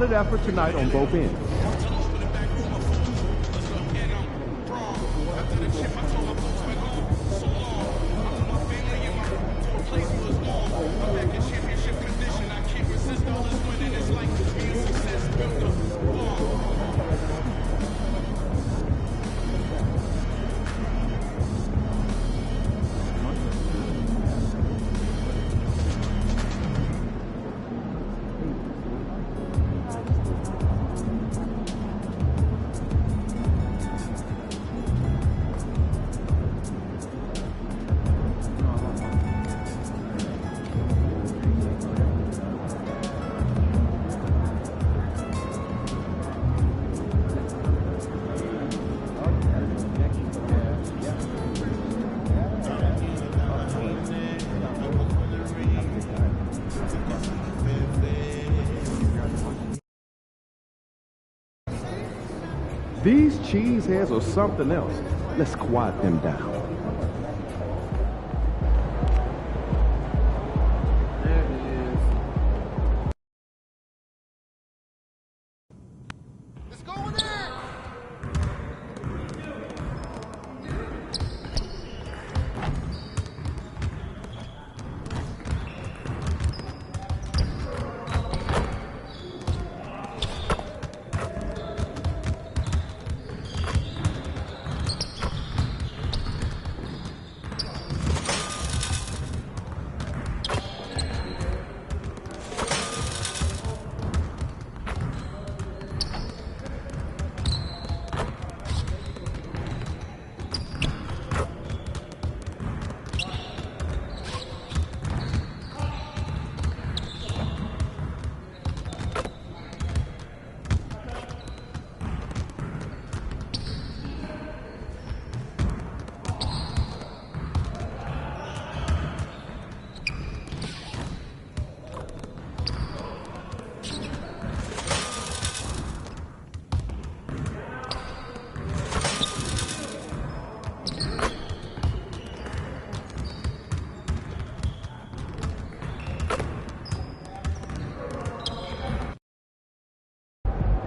solid effort tonight on both ends. These cheeseheads are something else. Let's quiet them down.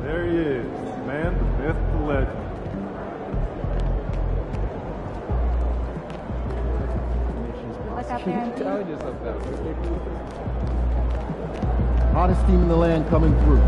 There he is, the man, the myth, the legend. Look up there. Hottest team in the land coming through.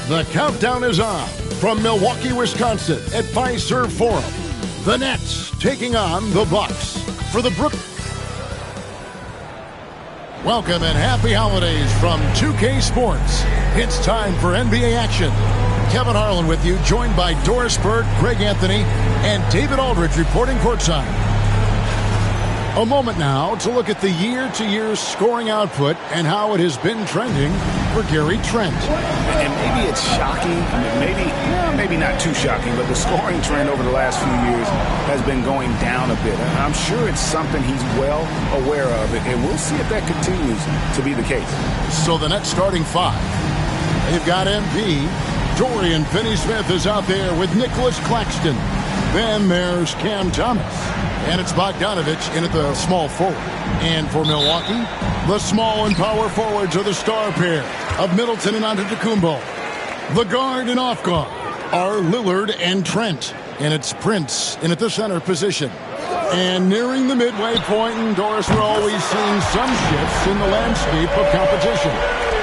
The countdown is on from Milwaukee, Wisconsin at Fiserv Forum. The Nets taking on the Bucks for the Welcome and happy holidays from 2K Sports. It's time for NBA action. Kevin Harlan with you, joined by Doris Burke, Greg Anthony, and David Aldridge reporting courtside. A moment now to look at the year-to-year scoring output and how it has been trending for Gary Trent. And maybe it's shocking, maybe not too shocking, but the scoring trend over the last few years has been going down a bit. And I'm sure it's something he's well aware of, and we'll see if that continues to be the case. So the Nets starting five. They've got MP. Dorian Finney-Smith is out there with Nicholas Claxton. Then there's Cam Thomas. And it's Bogdanovich in at the small forward. And for Milwaukee, The small and power forwards are the star pair of Middleton and Antetokounmpo. The guard and off guard are Lillard and Trent. And it's Prince in at the center position. And nearing the midway point, and Doris, we're always seeing some shifts in the landscape of competition.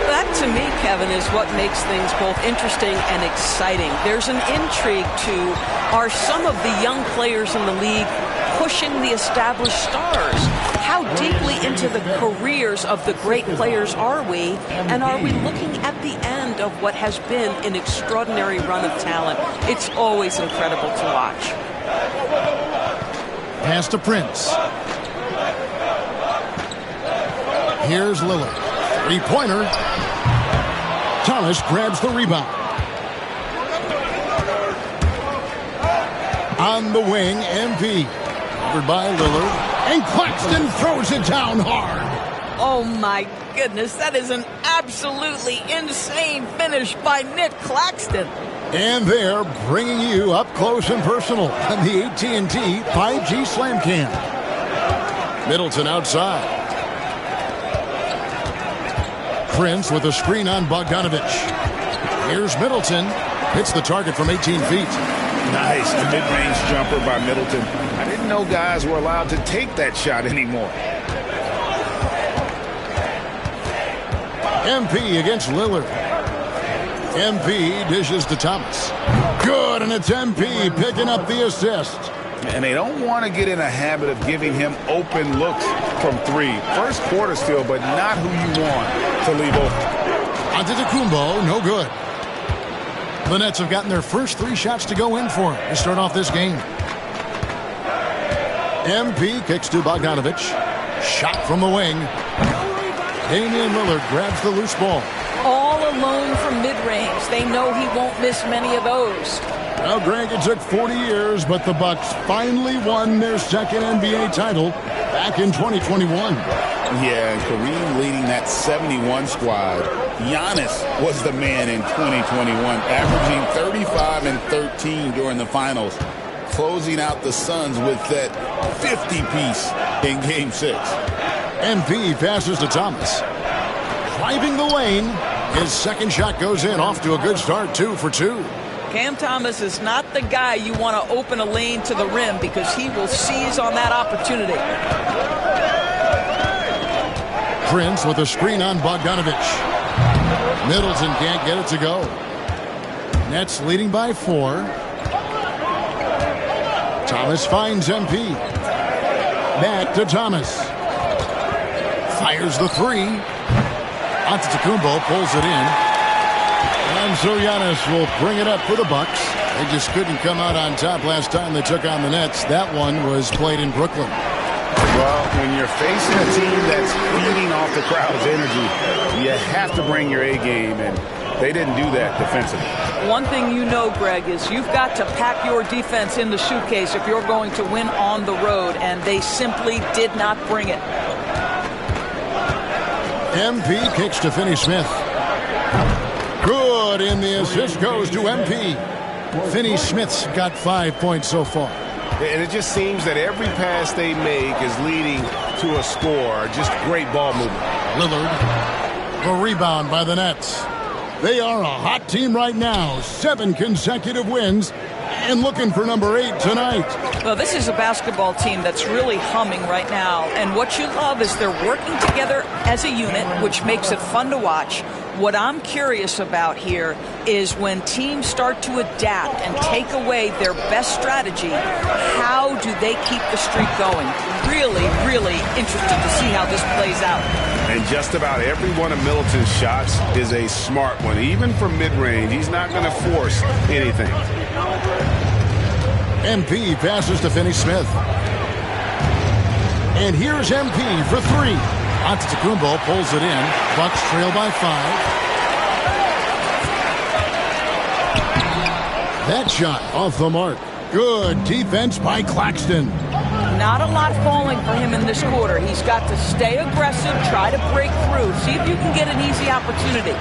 That, to me, Kevin, is what makes things both interesting and exciting. There's an intrigue to, are some of the young players in the league pushing the established stars? How deeply into the careers of the great players are we? And are we looking at the end of what has been an extraordinary run of talent? It's always incredible to watch. Pass to Prince. Here's Lillard. Three-pointer. Thomas grabs the rebound. On the wing, MP. Covered by Lillard. And Claxton throws it down hard. Oh, my goodness. That is an absolutely insane finish by Nick Claxton. And they're bringing you up close and personal on the AT&T 5G Slam Cam. Middleton outside. Prince with a screen on Bogdanovich. Here's Middleton. Hits the target from 18 feet. Nice. A mid-range jumper by Middleton. I didn't know guys were allowed to take that shot anymore. MP against Lillard. MP dishes to Thomas. Good, and it's MP picking up the assist. And they don't want to get in a habit of giving him open looks from three. First quarter still, but not who you want to leave open. Antetokounmpo, no good. The Nets have gotten their first 3 shots to go in for him to start off this game. MP kicks to Bogdanovich. Shot from the wing. Damian Lillard grabs the loose ball. All alone from mid-range. They know he won't miss many of those. Now, Greg, it took 40 years, but the Bucks finally won their second NBA title back in 2021. Yeah, and Kareem leading that 71 squad. Giannis was the man in 2021, averaging 35 and 13 during the finals, closing out the Suns with that 50-piece in Game 6. MP passes to Thomas. Driving the lane. His second shot goes in, off to a good start, 2 for 2. Cam Thomas is not the guy you want to open a lane to the rim because he will seize on that opportunity. Prince with a screen on Bogdanovich. Middleton can't get it to go. Nets leading by 4. Thomas finds MP. Back to Thomas. Fires the 3. Antetokounmpo pulls it in. And so Giannis will bring it up for the Bucks. They just couldn't come out on top last time they took on the Nets. That one was played in Brooklyn. Well, when you're facing a team that's feeding off the crowd's energy, you have to bring your A game, and they didn't do that defensively. One thing you know, Greg, is you've got to pack your defense in the suitcase if you're going to win on the road, and they simply did not bring it. MP kicks to Finney-Smith. Good, and the assist goes to MP. Finney-Smith's got 5 points so far. And it just seems that every pass they make is leading to a score. Just great ball movement. Lillard, the rebound by the Nets. They are a hot team right now. 7 consecutive wins. And looking for number 8 tonight. Well, this is a basketball team that's really humming right now. And what you love is they're working together as a unit, which makes it fun to watch. What I'm curious about here is when teams start to adapt and take away their best strategy, how do they keep the streak going? Really, really interested to see how this plays out. And just about every one of Middleton's shots is a smart one. Even from mid-range, he's not going to force anything. MP passes to Finney-Smith. And here's MP for 3. Antetokounmpo pulls it in. Bucks trail by 5. That shot off the mark. Good defense by Claxton. Not a lot falling for him in this quarter. He's got to stay aggressive, try to break through, see if you can get an easy opportunity.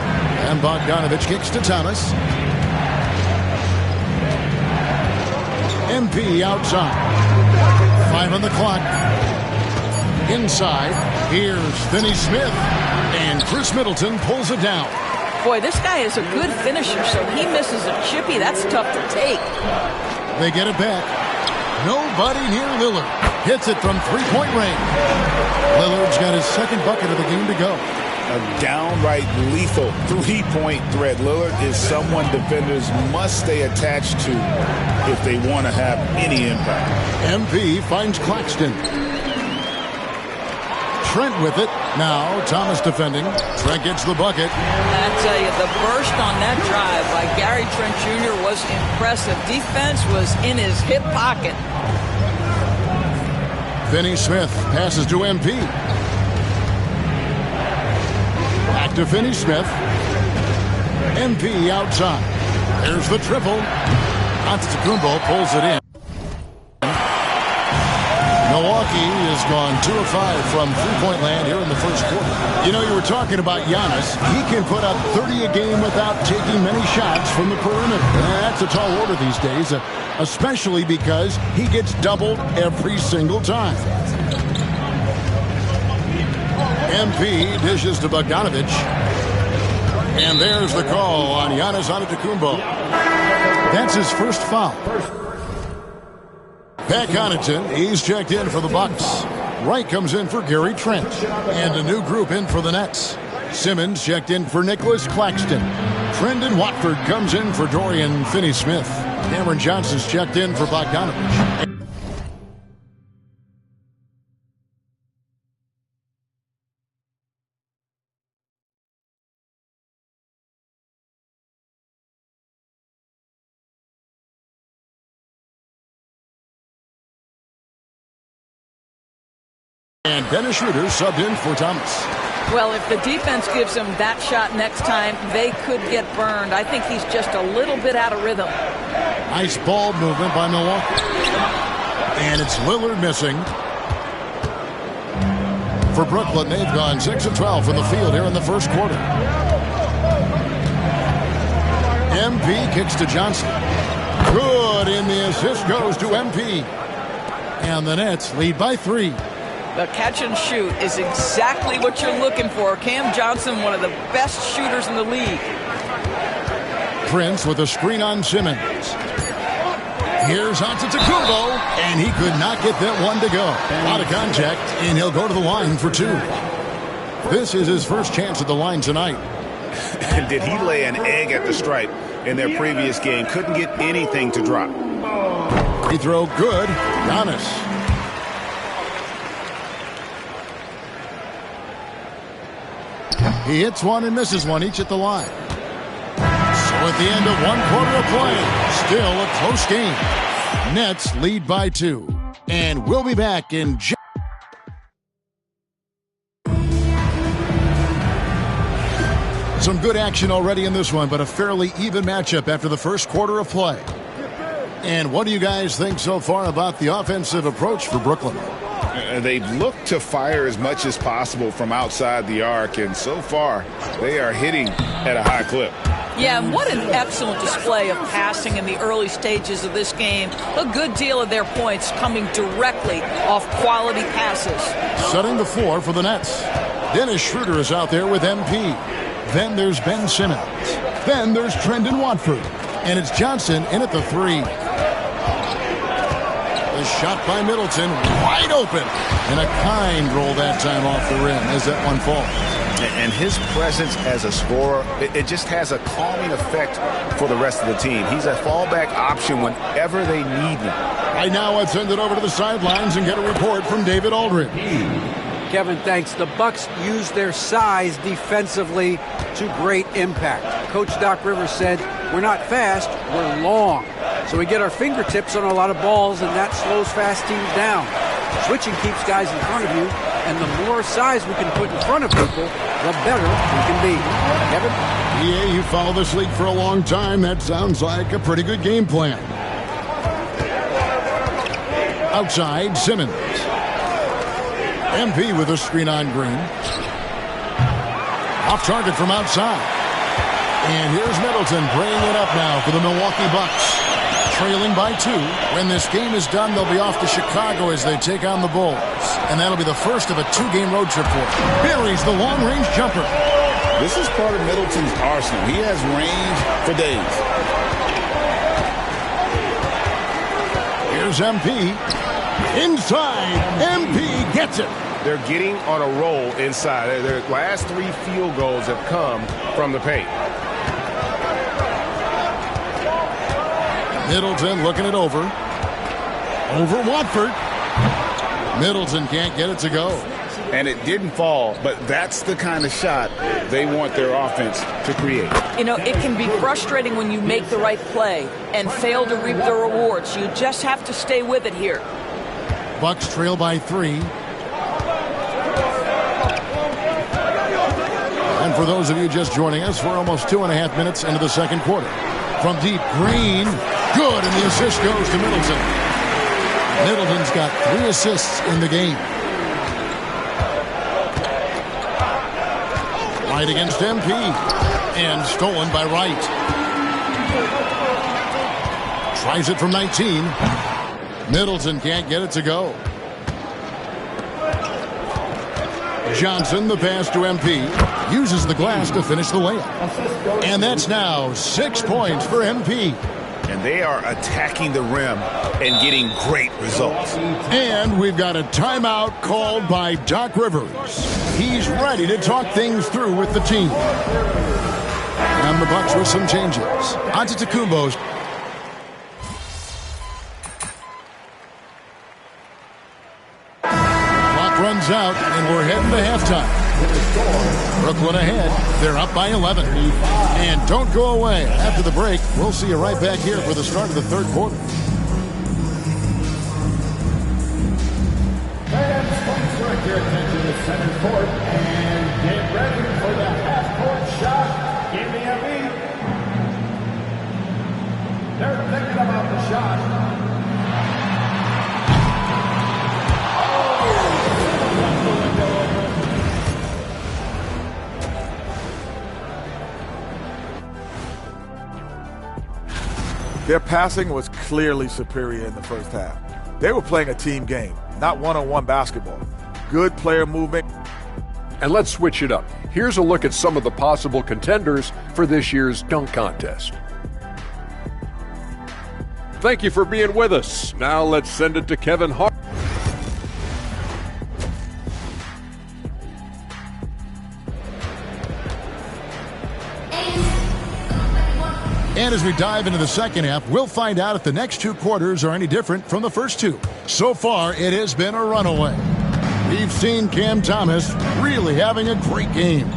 And Bogdanovich kicks to Thomas. MP outside. 5 on the clock. Inside, here's Finney Smith. And Chris Middleton pulls it down. Boy, this guy is a good finisher, so he misses a chippy. That's tough to take. They get it back. Nobody near Lillard. Hits it from three-point range. Lillard's got his second bucket of the game to go. A downright lethal three-point threat. Lillard is someone defenders must stay attached to if they want to have any impact. MP finds Claxton. Trent with it. Now Thomas defending. Trent gets the bucket. I tell you, the burst on that drive by Gary Trent Jr. was impressive. Defense was in his hip pocket. Finney Smith passes to MP. Back to Finney Smith. MP outside. There's the triple. Antetokounmpo pulls it in. Milwaukee has gone 2 of 5 from three-point land here in the first quarter. You know, you were talking about Giannis. He can put up 30 a game without taking many shots from the perimeter. That's a tall order these days, especially because he gets doubled every single time. MP dishes to Bogdanovich. And there's the call on Giannis Antetokounmpo. That's his first foul. Pat Connaughton, he's checked in for the Bucks. Wright comes in for Gary Trent. And a new group in for the Nets. Simmons checked in for Nicholas Claxton. Trendon Watford comes in for Dorian Finney-Smith. Cameron Johnson's checked in for Bogdanovich. And Dennis Schroeder subbed in for Thomas. Well, if the defense gives him that shot next time, they could get burned. I think he's just a little bit out of rhythm. Nice ball movement by Milwaukee. And it's Lillard missing. For Brooklyn, they've gone 6 of 12 from the field here in the first quarter. MP kicks to Johnson. Good, and the assist goes to MP. And the Nets lead by 3. The catch and shoot is exactly what you're looking for. Cam Johnson, one of the best shooters in the league. Prince with a screen on Simmons. Here's Antetokounmpo, and he could not get that one to go. Out of contact, and he'll go to the line for 2. This is his first chance at the line tonight. And did he lay an egg at the stripe in their previous game? Couldn't get anything to drop. Free throw good. Giannis. He hits one and misses one, each at the line. So at the end of 1 quarter of play, still a close game. Nets lead by 2. And we'll be back in some good action already in this one, but a fairly even matchup after the first quarter of play. And what do you guys think so far about the offensive approach for Brooklyn? They've looked to fire as much as possible from outside the arc, and so far they are hitting at a high clip. Yeah, and what an excellent display of passing in the early stages of this game. A good deal of their points coming directly off quality passes. Setting the floor for the Nets. Dennis Schroeder is out there with MP. Then there's Ben Simmons. Then there's Trendon Watford. And it's Johnson in at the 3. The shot by Middleton, wide open. And a kind roll that time off the rim as that one falls. And his presence as a scorer, it just has a calming effect for the rest of the team. He's a fallback option whenever they need him. Right now, let's send it over to the sidelines and get a report from David Aldridge. Kevin, thanks. The Bucks use their size defensively to great impact. Coach Doc Rivers said, we're not fast, we're long. So we get our fingertips on a lot of balls, and that slows fast teams down. Switching keeps guys in front of you, and the more size we can put in front of people, the better we can be. Kevin? Yeah, you follow this league for a long time. That sounds like a pretty good game plan. Outside, Simmons. MP with a screen on Green. Off target from outside. And here's Middleton bringing it up now for the Milwaukee Bucks. trailing by 2. When this game is done, they'll be off to Chicago as they take on the Bulls. And that'll be the first of a 2-game road trip for him. Buries the long-range jumper. This is part of Middleton's arsenal. He has range for days. Here's MP. Inside. MP gets it. They're getting on a roll inside. Their last 3 field goals have come from the paint. Middleton looking it over. Over Watford. Middleton can't get it to go. And it didn't fall, but that's the kind of shot they want their offense to create. You know, it can be frustrating when you make the right play and fail to reap the rewards. You just have to stay with it here. Bucks trail by 3. And for those of you just joining us, we're almost 2.5 minutes into the second quarter. From deep, Green, good, and the assist goes to Middleton. Middleton's got 3 assists in the game. Wright against MP, and stolen by Wright. Tries it from 19. Middleton can't get it to go. Johnson, the pass to MP, uses the glass to finish the layup. And that's now 6 points for MP. And they are attacking the rim and getting great results. And we've got a timeout called by Doc Rivers. He's ready to talk things through with the team. And the Bucks with some changes. Antetokounmpo's. Clock runs out, and we're heading to halftime. Brooklyn ahead. They're up by 11. And don't go away. After the break, we'll see you right back here for the start of the third quarter. Fans, please direct your attention to center court and get ready for the half-court shot. Give me a beat. They're thinking about the shot. Their passing was clearly superior in the first half. They were playing a team game, not one-on-one basketball. Good player movement. And let's switch it up. Here's a look at some of the possible contenders for this year's dunk contest. Thank you for being with us. Now let's send it to Kevin Hart. And as we dive into the second half, we'll find out if the next 2 quarters are any different from the first 2. So far, it has been a runaway. We've seen Cam Thomas really having a great game.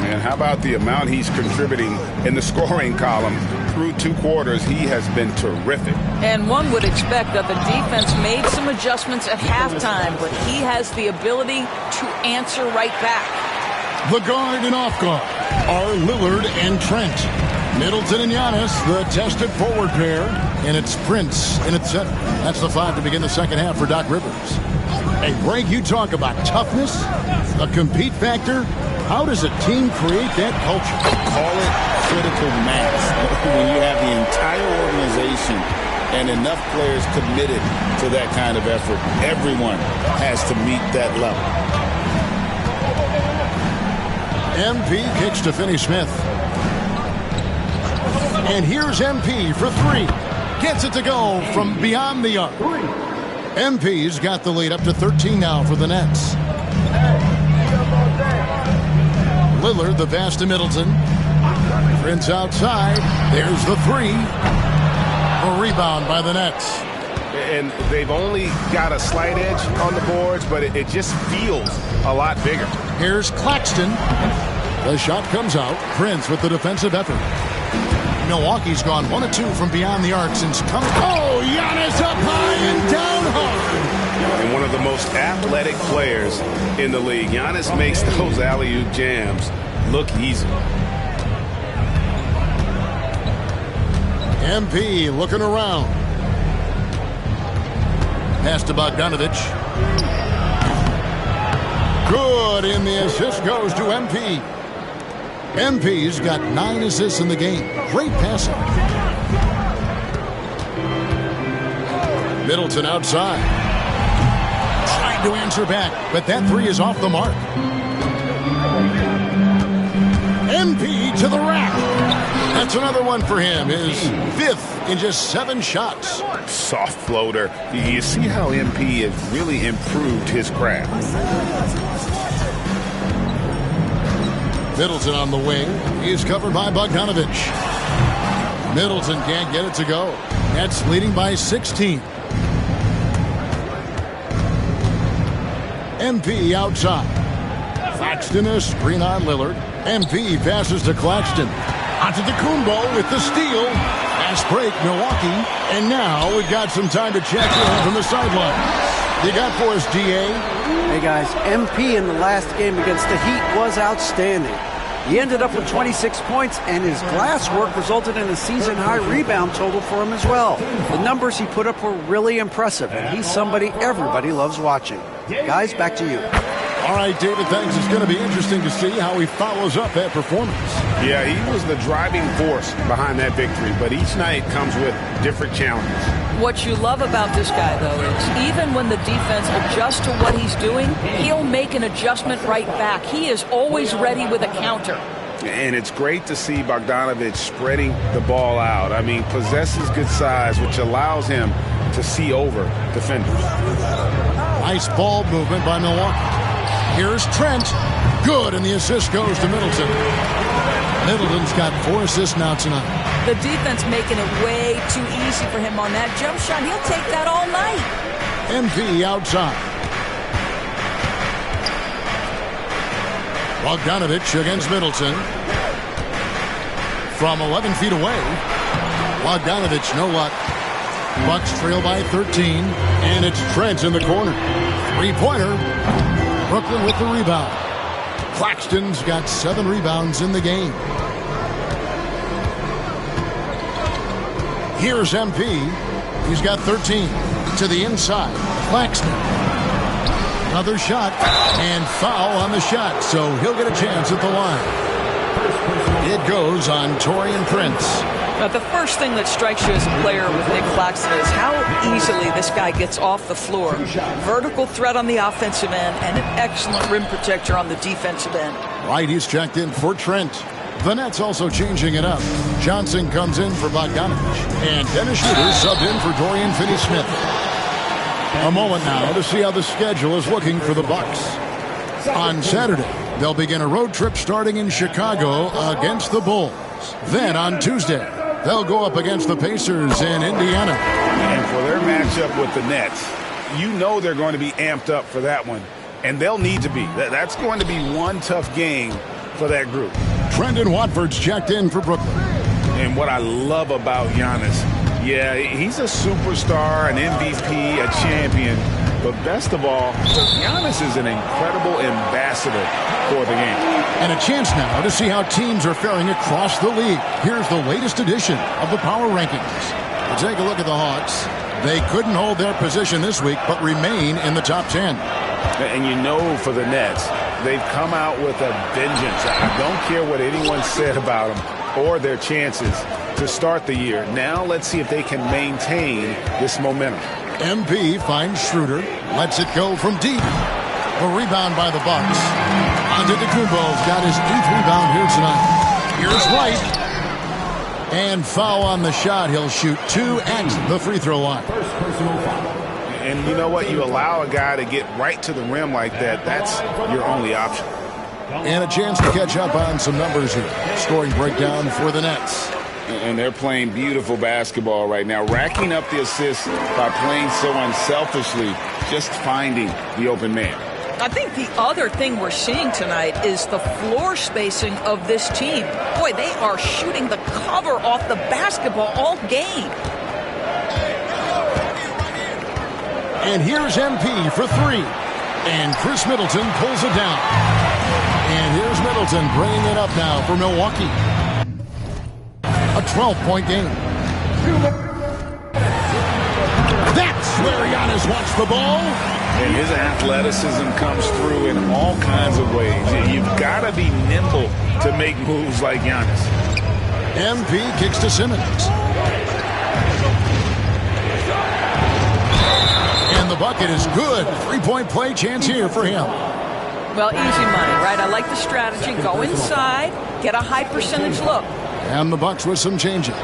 And how about the amount he's contributing in the scoring column? Through 2 quarters, he has been terrific. And one would expect that the defense made some adjustments at halftime, but he has the ability to answer right back. The guard and off guard are Lillard and Trent. Middleton and Giannis, the tested forward pair, and it's Prince in its center. That's the 5 to begin the second half for Doc Rivers. Hey, Greg, you talk about toughness, a compete factor. How does a team create that culture? Call it critical mass. When you have the entire organization and enough players committed to that kind of effort, everyone has to meet that level. MP kicks to Finney-Smith. And here's MP for 3. Gets it to go from beyond the arc. MP's got the lead up to 13 now for the Nets. Lillard, the pass to Middleton. Prince outside. There's the 3. A rebound by the Nets. And they've only got a slight edge on the boards, but it just feels a lot bigger. Here's Claxton. The shot comes out. Prince with the defensive effort. Milwaukee's gone 1 of 2 from beyond the arc since coming. Oh, Giannis up high and down hard. And one of the most athletic players in the league. Giannis makes those alley-oop jams look easy. MP looking around. Pass to Bogdanovich. Good, and the assist goes to MP. MP's got 9 assists in the game. Great passing. Middleton outside. Trying to answer back, but that three is off the mark. MP to the rack. That's another one for him. His fifth in just 7 shots. Soft floater. You see how MP has really improved his craft. Middleton on the wing. He's covered by Bogdanovich. Middleton can't get it to go. Nets leading by 16. MP outside. Claxton a screen on Lillard. MP passes to Claxton. Onto Kumbo with the steal. Fast break, Milwaukee. And now we've got some time to check in from the sideline. You got for us, DA? Hey, guys, MP in the last game against the Heat was outstanding. He ended up with 26 points, and his glass work resulted in a season-high rebound total for him as well. The numbers he put up were really impressive, and he's somebody everybody loves watching. Guys, back to you. All right, David, thanks. It's going to be interesting to see how he follows up that performance. Yeah, he was the driving force behind that victory, but each night comes with different challenges. What you love about this guy, though, is even when the defense adjusts to what he's doing, he'll make an adjustment right back. He is always ready with a counter. And it's great to see Bogdanovich spreading the ball out. I mean, possesses good size, which allows him to see over defenders. Nice ball movement by Milwaukee. Here's Trent. Good, and the assist goes to Middleton. Middleton's got 4 assists now tonight. The defense making it way too easy for him on that jump shot. He'll take that all night. MP outside. Bogdanovich against Middleton. From 11 feet away. Bogdanovich, no luck. Bucks trail by 13, and it's Trent in the corner. 3-pointer. Brooklyn with the rebound. Claxton's got 7 rebounds in the game. Here's MP. He's got 13. To the inside. Claxton. Another shot. And foul on the shot. So he'll get a chance at the line. It goes on Taurean Prince. Now, the first thing that strikes you as a player with Nick Claxton is how easily this guy gets off the floor. Vertical threat on the offensive end and an excellent rim protector on the defensive end. Right, he's checked in for Trent. The Nets also changing it up. Johnson comes in for Bogdanovich. And Dennis Schroeder subbed in for Dorian Finney-Smith. A moment now to see how the schedule is looking for the Bucks. On Saturday, they'll begin a road trip starting in Chicago against the Bulls. Then on Tuesday, they'll go up against the Pacers in Indiana. And for their matchup with the Nets, you know they're going to be amped up for that one. And they'll need to be. That's going to be one tough game for that group. Trendon Watford's checked in for Brooklyn. And what I love about Giannis, yeah, he's a superstar, an MVP, a champion. But best of all, Giannis is an incredible ambassador for the game. And a chance now to see how teams are faring across the league. Here's the latest edition of the Power Rankings. We'll take a look at the Hawks. They couldn't hold their position this week, but remain in the top 10. And you know for the Nets, they've come out with a vengeance. I don't care what anyone said about them or their chances to start the year. Now let's see if they can maintain this momentum. MP finds Schroeder, lets it go from deep. A rebound by the Bucks. Antetokounmpo's got his 8th rebound here tonight. Here's White. And foul on the shot. He'll shoot 2 at the free throw line. And you know what? You allow a guy to get right to the rim like that. That's your only option. And a chance to catch up on some numbers here. Scoring breakdown for the Nets. And they're playing beautiful basketball right now, racking up the assists by playing so unselfishly, just finding the open man. I think the other thing we're seeing tonight is the floor spacing of this team. Boy, they are shooting the cover off the basketball all game. And here's MP for 3. And Chris Middleton pulls it down. And here's Middleton bringing it up now for Milwaukee. A 12-point game. That's where Giannis wants the ball. And his athleticism comes through in all kinds of ways. You've got to be nimble to make moves like Giannis. MP kicks to Simmons. the bucket is good. Three-point play chance here for him. Well, easy money, right? I like the strategy. Go inside, get a high percentage look. And the Bucks with some changes.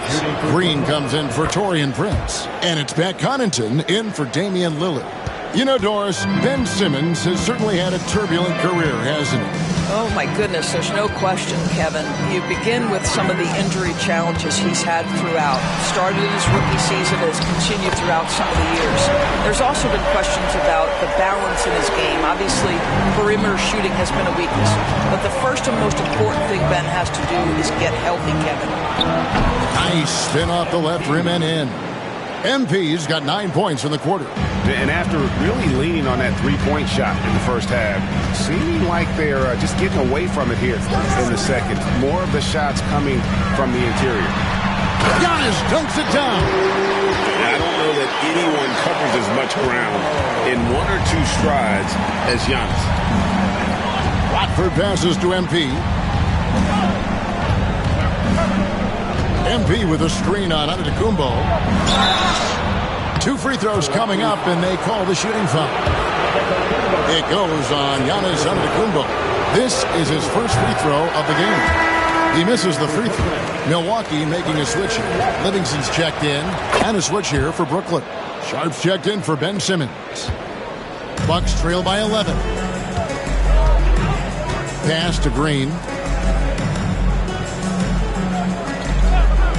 Green comes in for Taurean Prince. And it's Pat Connaughton in for Damian Lillard. You know, Doris, Ben Simmons has certainly had a turbulent career, hasn't he? Oh, my goodness, there's no question, Kevin. You begin with some of the injury challenges he's had throughout. Started in his rookie season, has continued throughout some of the years. There's also been questions about the balance in his game. Obviously, perimeter shooting has been a weakness. But the first and most important thing Ben has to do is get healthy, Kevin. Nice spin off the left rim and in. MP's got 9 points in the quarter. And after really leaning on that three-point shot in the first half, seeming like they're just getting away from it here in the second. More of the shots coming from the interior. Giannis dunks it down. I don't know that anyone covers as much ground in 1 or 2 strides as Giannis. Watford passes to MP. MP with a screen on Antetokounmpo. 2 free throws coming up, and they call the shooting foul. It goes on Giannis Antetokounmpo. This is his first free throw of the game. He misses the free throw. Milwaukee making a switch here. Livingston's checked in, and a switch here for Brooklyn. Sharp's checked in for Ben Simmons. Bucks trail by 11. Pass to Green.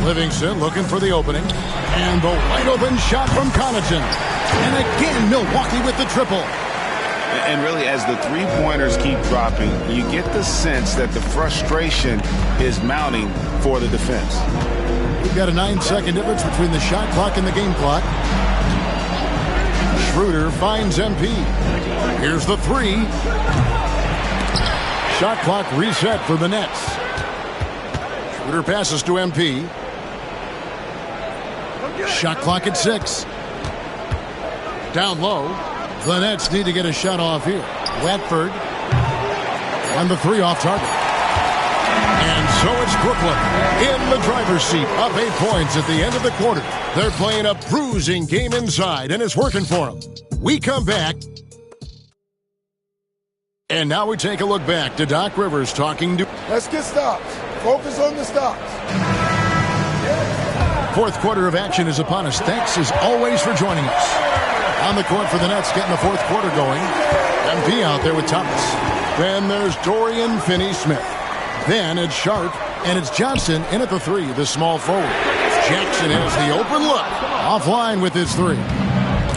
Livingston looking for the opening. And the wide open shot from Connaughton. And again, Milwaukee with the triple. And really, as the three-pointers keep dropping, you get the sense that the frustration is mounting for the defense. We've got a 9-second difference between the shot clock and the game clock. Schroeder finds MP. Here's the three. Shot clock reset for the Nets. Schroeder passes to MP. Shot clock at 6. Down low. The Nets need to get a shot off here. Watford on the 3 off target. And so it's Brooklyn in the driver's seat, up 8 points at the end of the quarter. They're playing a bruising game inside, and it's working for them. We come back. And now we take a look back to Doc Rivers talking to... Let's get stops. Focus on the stops. Fourth quarter of action is upon us. Thanks as always for joining us. On the court for the Nets, getting the fourth quarter going. MP out there with Thomas. Then there's Dorian Finney-Smith. Then it's Sharp, and it's Johnson in at the 3, the small forward. Jackson has the open look. Offline with his 3.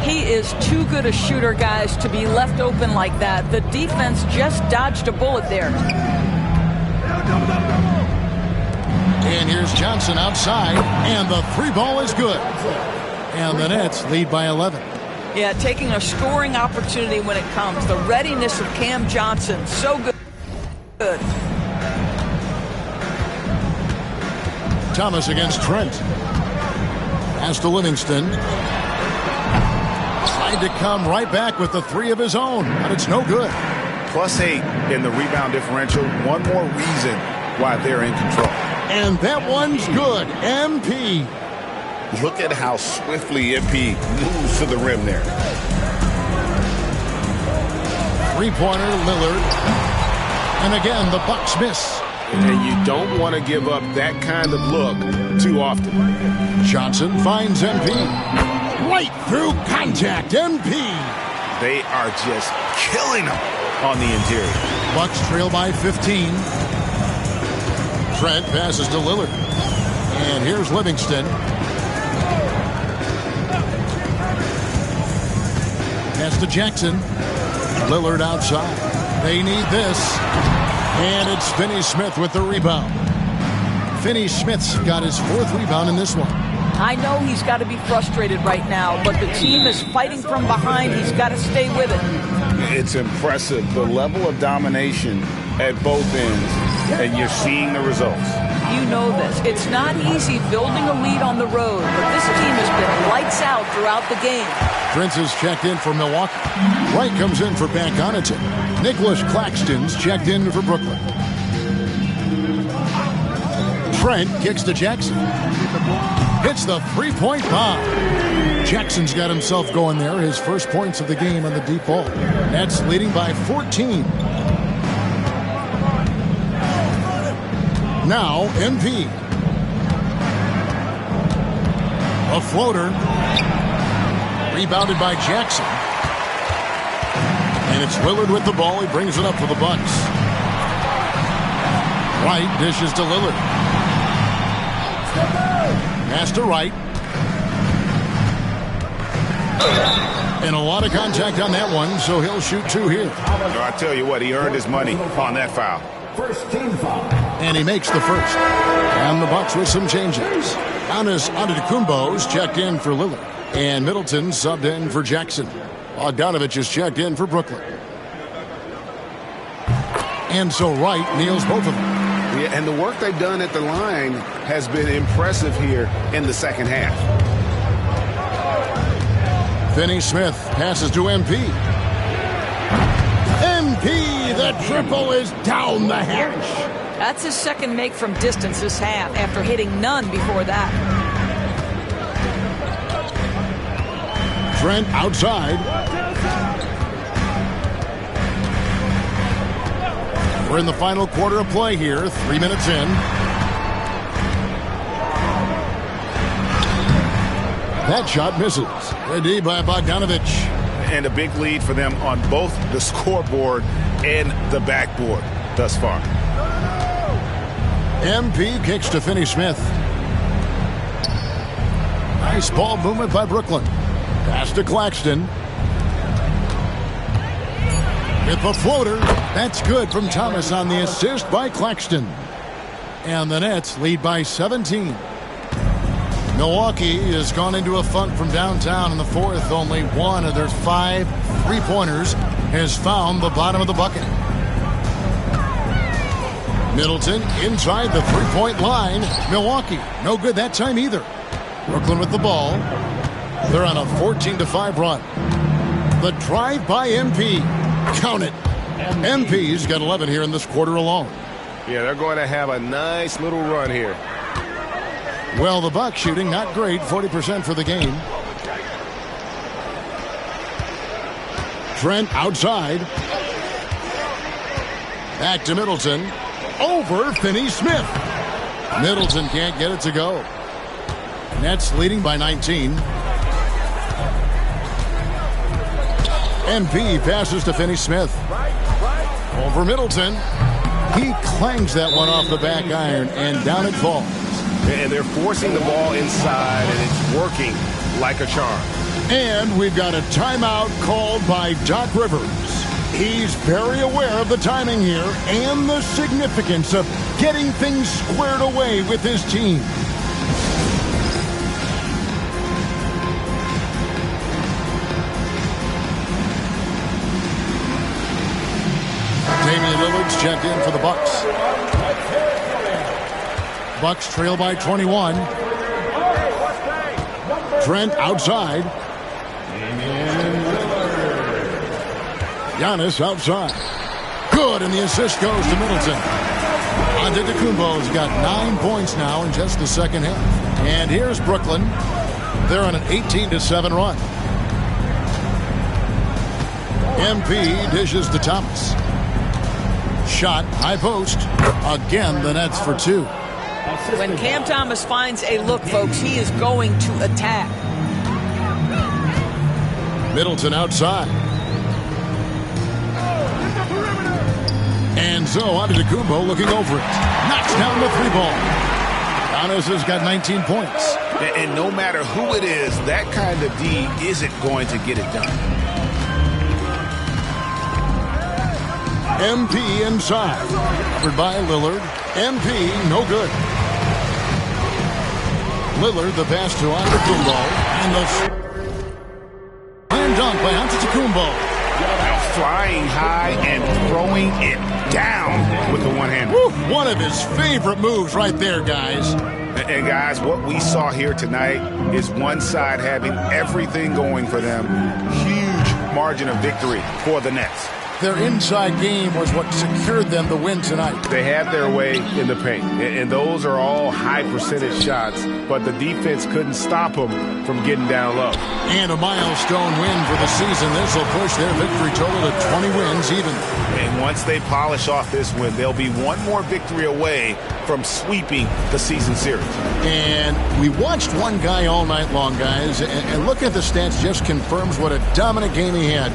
He is too good a shooter, guys, to be left open like that. The defense just dodged a bullet there. And here's Johnson outside, and the 3 ball is good. And the Nets lead by 11. Yeah, taking a scoring opportunity when it comes. The readiness of Cam Johnson, so good. Thomas against Trent. Pass to Livingston. Tried to come right back with the 3 of his own, but it's no good. +8 in the rebound differential. One more reason why they're in control. And that one's good. MP. Look at how swiftly MP moves to the rim there. Three-pointer, Lillard. And again, the Bucks miss. And you don't want to give up that kind of look too often. Johnson finds MP. Right through contact, MP. They are just killing them on the interior. Bucks trail by 15. Trent passes to Lillard. And here's Livingston. Pass to Jackson. Lillard outside. They need this. And it's Finney-Smith with the rebound. Finney-Smith's got his 4th rebound in this one. I know he's got to be frustrated right now, but the team is fighting from behind. He's got to stay with it. It's impressive, the level of domination at both ends, and you're seeing the results. You know this. It's not easy building a lead on the road, but this team has been lights out throughout the game. Prince is checked in for Milwaukee. Wright comes in for Pat Connaughton. Nicholas Claxton's checked in for Brooklyn. Trent kicks to Jackson. hits the three-point bomb. Jackson's got himself going there. His first points of the game on the deep ball. Nets leading by 14. Now, MP. A floater. Rebounded by Jackson. And it's Lillard with the ball. He brings it up for the Bucks. Wright dishes to Lillard. Pass to Wright. And a lot of contact on that one, so he'll shoot two here. I tell you what, he earned his money on that foul. First team foul. And he makes the first. And the Bucks with some changes. Giannis Antetokounmpo's checked in for Lillard. And Middleton subbed in for Jackson. Bogdanovich is checked in for Brooklyn. And so Wright kneels both of them. Yeah, and the work they've done at the line has been impressive here in the second half. Finney-Smith passes to MP. MP, the triple is down the hatch. That's his second make from distance this half after hitting none before that. Trent outside. We're in the final quarter of play here, 3 minutes in. That shot misses. Ready by Bogdanovich. And a big lead for them on both the scoreboard and the backboard thus far. MP kicks to Finney-Smith. Nice ball movement by Brooklyn. Pass to Claxton. With the floater. That's good from Thomas on the assist by Claxton. And the Nets lead by 17. Milwaukee has gone into a funk from downtown in the fourth. Only one of their 5 three-pointers has found the bottom of the bucket. Middleton inside the three-point line. Milwaukee, no good that time either. Brooklyn with the ball. They're on a 14-5 run. The drive by MP. Count it. MP's got 11 here in this quarter alone. Yeah, they're going to have a nice little run here. Well, the Bucks shooting not great, 40% for the game. Trent outside. Back to Middleton. Over Finney-Smith. Middleton can't get it to go. Nets leading by 19. MP passes to Finney-Smith. Over Middleton. He clangs that one off the back iron, and down it falls. And they're forcing the ball inside, and it's working like a charm. And we've got a timeout called by Doc Rivers. He's very aware of the timing here and the significance of getting things squared away with his team. Damian Lillard's checked in for the Bucks. Bucks trail by 21. Trent outside. Giannis outside. Good, and the assist goes to Middleton. Antetokounmpo's got 9 points now in just the second half. And here's Brooklyn. They're on an 18-7 run. MP dishes to Thomas. Shot, high post. Again, the Nets for 2. When Cam Thomas finds a look, folks, he is going to attack. Middleton outside. And so Antetokounmpo looking over it. Knocks down the 3-ball. Giannis has got 19 points. And no matter who it is, that kind of D isn't going to get it done. MP inside. Covered by Lillard. MP, no good. Lillard, the pass to Antetokounmpo. And the dunk by Antetokounmpo. Flying high and throwing it down with the one-hander. One of his favorite moves right there, guys. And guys, what we saw here tonight is one side having everything going for them. Huge margin of victory for the Nets. Their inside game was what secured them the win tonight. They had their way in the paint, and those are all high percentage shots, but the defense couldn't stop them from getting down low. And a milestone win for the season. This will push their victory total to 20 wins even. And once they polish off this win, they'll be one more victory away from sweeping the season series. And we watched one guy all night long, guys, and looking at the stats just confirms what a dominant game he had.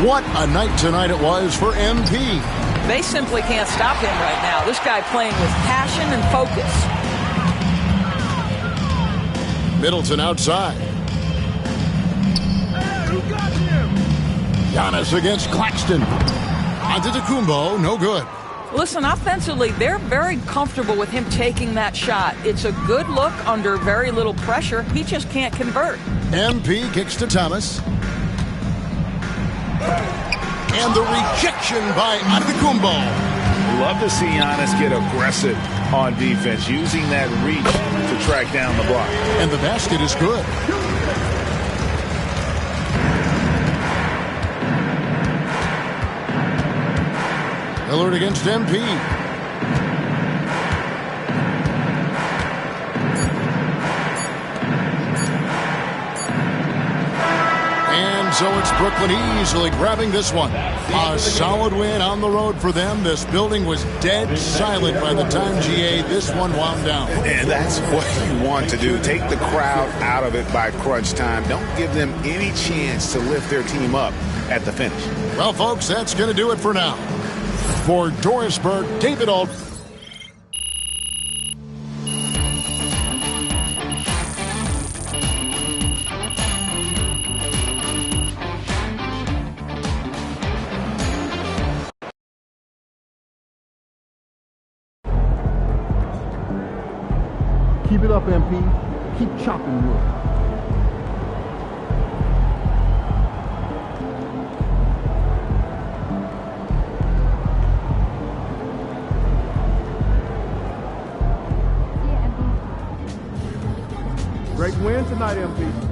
What a night tonight it was for MP. They simply can't stop him right now. This guy playing with passion and focus. Middleton outside. Giannis against Claxton. Antetokounmpo, no good. Listen, offensively, they're very comfortable with him taking that shot. It's a good look under very little pressure. He just can't convert. MP kicks to Thomas. And the rejection by Antetokounmpo. Love to see Giannis get aggressive on defense, using that reach to track down the block. And the basket is good. Lillard against MP. And so it's Brooklyn easily grabbing this one. A solid win on the road for them. This building was dead silent by the time, GA, this one wound down. And that's what you want to do. Take the crowd out of it by crunch time. Don't give them any chance to lift their team up at the finish. Well, folks, that's going to do it for now. For Dorisburg, David Alt. Keep it up, MP. Keep chopping wood. Great win tonight, MP.